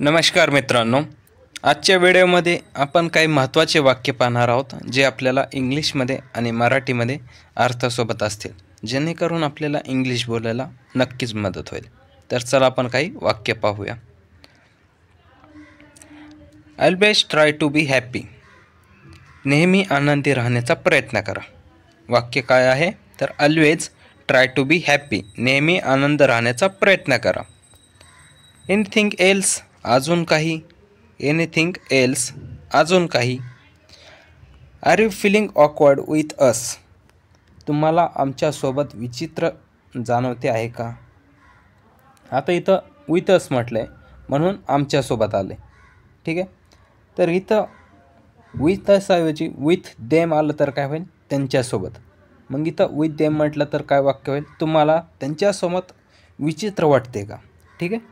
नमस्कार मित्रांनो, आजच्या व्हिडिओमध्ये आपण काही महत्त्वाचे वाक्य पाहणार आहोत जे आपल्याला इंग्लिशमध्ये आणि मराठीमध्ये अर्थासोबत असतील, जेणेकरून आपल्याला इंग्लिश बोलायला नक्कीच मदत होईल। तर चला आपण काही वाक्य पाहूया। Always try to be happy, नेहमी आनंदी राहण्याचा प्रयत्न करा। वाक्य काय आहे तर always try to be happy, नेहमी आनंद राहण्याचा प्रयत्न करा। एनिथिंग एल्स, अजून काही। एनिथिंग एल्स, अजून काही। Are you feeling awkward with us, तुम्हाला आमच्यासोबत विचित्र जाणवते आहे का। आता इथं विथ अस म्हटलं आहे म्हणून आमच्यासोबत आले, ठीक आहे। तर इथं विथ असऐवजी विथ देम आलं तर काय होईल, त्यांच्यासोबत। मग इथं विथ देम म्हटलं तर काय वाक्य होईल, तुम्हाला त्यांच्यासोबत विचित्र वाटते का, ठीक आहे।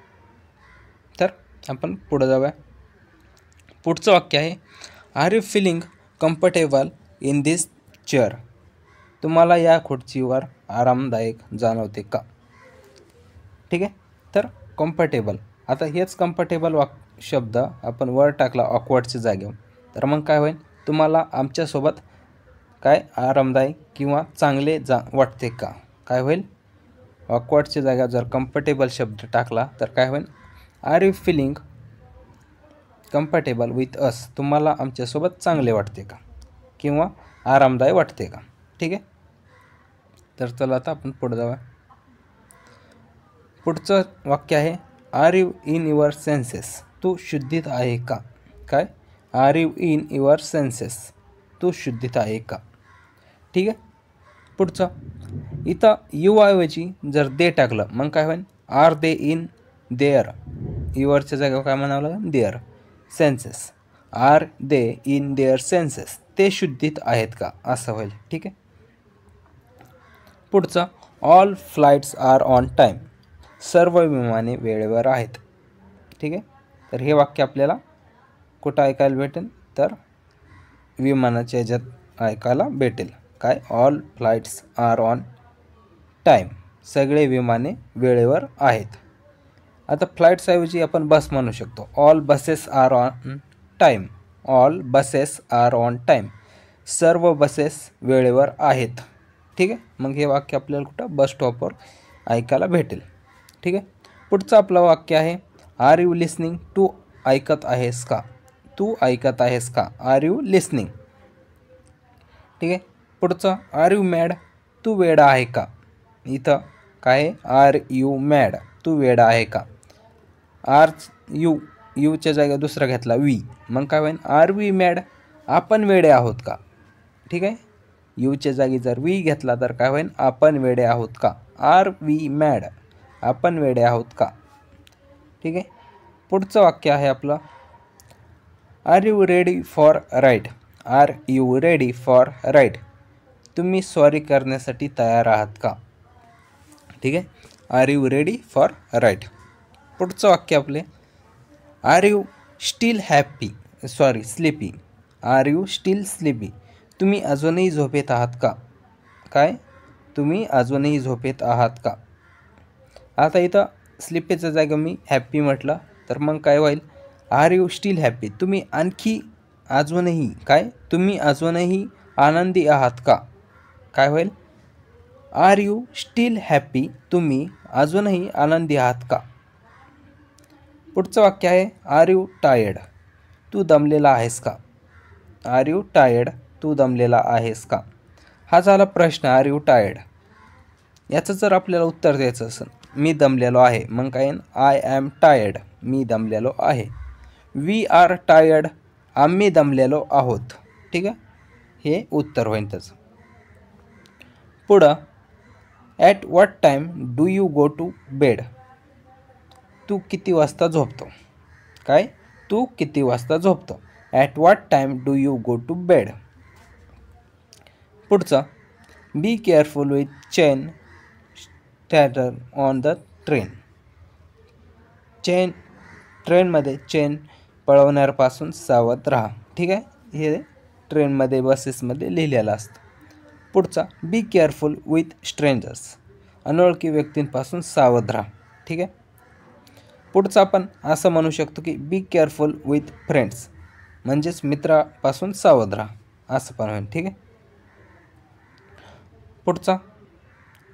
तर आपण पुढे जाऊया। पुढचं वाक्य आहे are you feeling comfortable in this chair, तुम्हाला या खुर्चीवर आरामदायक जाणवते का, ठीक आहे। तर कम्फर्टेबल, आता हेच कम्फर्टेबल शब्द आपण वर टाकला ऑकवर्डच्या जागेवर, तर मग काय होईल, तुम्हाला आमच्यासोबत काय आरामदायक किंवा चांगले वाटते का, काय होईल। ऑकवर्डच्या जागेवर जर कम्फर्टेबल शब्द टाकला तर काय होईल, are you feeling comfortable with us, तुम्हाला आमच्यासोबत चांगले वाटते का किंवा आरामदायक वाटते का, ठीक आहे। तर चला आता आपण पुढे जाऊया। पुढचं वाक्य आहे are you in your senses, तू शुद्धीत आहे का, काय। Are you in your senses, तू शुद्धीत आहे का, ठीक आहे। पुढचं इथं यू ऐवजी जर दे टाकलं मग काय होईल, आर दे इन देअर, युअरच्या जागेवर काय म्हणावं लागेल, their senses. Are they in their senses, ते शुद्धीत आहेत का, असं होईल, ठीक आहे। पुढचं all flights are on time, सर्व विमाने वेळेवर आहेत, ठीक आहे। तर हे वाक्य आपल्याला कुठं ऐकायला भेटेल, तर विमानाच्या ह्याच्यात ऐकायला भेटेल, काय all flights are on time, सगळे विमाने वेळेवर आहेत। आता फ्लाइट्सऐवजी आपण बस म्हणू शकतो, all buses are on time, all buses are on time, सर्व बसेस वेळेवर आहेत, ठीक आहे। मग हे वाक्य आपल्याला कुठं बस स्टॉपवर ऐकायला भेटेल, ठीक आहे। पुढचं आपलं वाक्य आहे आर यू लिसनिंग, तू ऐकत आहेस का, तू ऐकत आहेस का, आर यू लिसनिंग, ठीक आहे। पुढचं आर यू मॅड, तू वेडा आहे का, इथं काय आहे, आर यू मॅड, तू वेडा आहे का। आर यूच्या जागेवर दुसरा घेतला वी, मग काय होईल, आर वी मॅड, आपण वेडे आहोत का, ठीक आहे। यूच्या जागी जर वी घेतला तर काय होईल, आपण वेडे आहोत का, आर वी मॅड, आपण वेडे आहोत का, ठीक आहे। पुढचं वाक्य आहे आपलं are you ready for right, are you ready for right, तुम्ही सॉरी करण्यासाठी तयार आहात का, ठीक आहे। Are you ready for right. पुढचं वाक्य आपले are you still sleepy, are you still sleepy, तुम्ही अजूनही झोपेत आहात का, काय, तुम्ही अजूनही झोपेत आहात का। आता इथं स्लीपीच्या जागी मी हॅप्पी म्हटलं तर मग काय होईल, आर यू स्टील हॅप्पी, तुम्ही आणखी अजूनही काय, तुम्ही अजूनही आनंदी आहात का, काय होईल, आर यू स्टील हॅप्पी, तुम्ही अजूनही आनंदी आहात का। पुढचं वाक्य आहे आर यू टायर्ड, तू दमलेला आहेस का, आर यू टायर्ड, तू दमलेला आहेस का। हा झाला प्रश्न आर यू टायर्ड, याचं जर आपल्याला उत्तर द्यायचं असेल, मी दमलेलो आहे, मग काय आय ॲम टायर्ड, मी दमलेलो आहे। वी आर टायर्ड, आम्ही दमलेलो आहोत, ठीक आहे, हे उत्तर होईल त्याचं। पुढं at what time do you go to bed, तू किती वाजता झोपतो, काय, तू किती वाजता झोपतो, at what time do you go to bed. पुढचं be careful with chain snatcher on the train, ट्रेनमध्ये चेन पळवण्यापासून सावध राहा, ठीक आहे, हे ट्रेनमध्ये बसेसमध्ये लिहिलेलं असतं। पुढचा बी केअरफुल विथ स्ट्रेंजर्स, अनोळखी व्यक्तींपासून सावध राहा, ठीक आहे। पुढचं आपण असं म्हणू शकतो की बी केअरफुल विथ फ्रेंड्स, म्हणजेच मित्रापासून सावध राहा असं पण होईल. ठीक आहे. पुढचा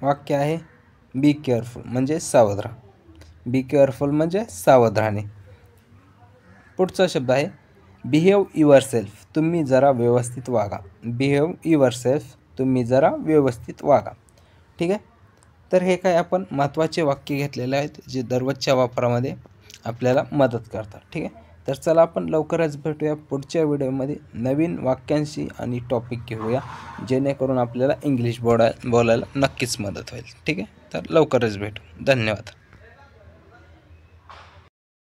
वाक्य आहे बी केअरफुल म्हणजे सावध राहा. बी केअरफुल म्हणजे सावध राहणे. पुढचा शब्द आहे बिहेव युअर सेल्फ, तुम्ही जरा व्यवस्थित वागा. बिहेव युअर सेल्फ, तुम्ही जरा व्यवस्थित वागा. ठीक आहे. तर हे काय आपण महत्त्वाचे वाक्य घेतलेले आहेत जे दररोजच्या वापरामध्ये आपल्याला मदत करतात. ठीक आहे. तर चला आपण लवकरच भेटूया पुढच्या व्हिडिओमध्ये नवीन वाक्यांशी आणि टॉपिक घेऊया, जेणेकरून आपल्याला इंग्लिश बोलायला नक्कीच मदत होईल. ठीक आहे. तर लवकरच भेटू. धन्यवाद.